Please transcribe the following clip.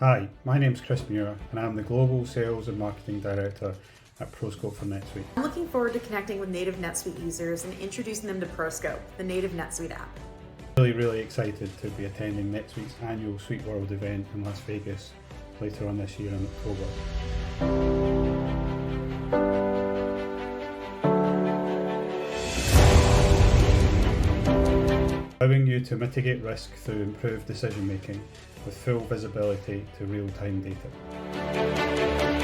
Hi, my name's Chris Muir and I'm the Global Sales and Marketing Director at ProScope for NetSuite. I'm looking forward to connecting with native NetSuite users and introducing them to ProScope, the native NetSuite app. Really excited to be attending NetSuite's annual SuiteWorld event in Las Vegas later on this year in October. Allowing you to mitigate risk through improved decision making with full visibility to real-time data.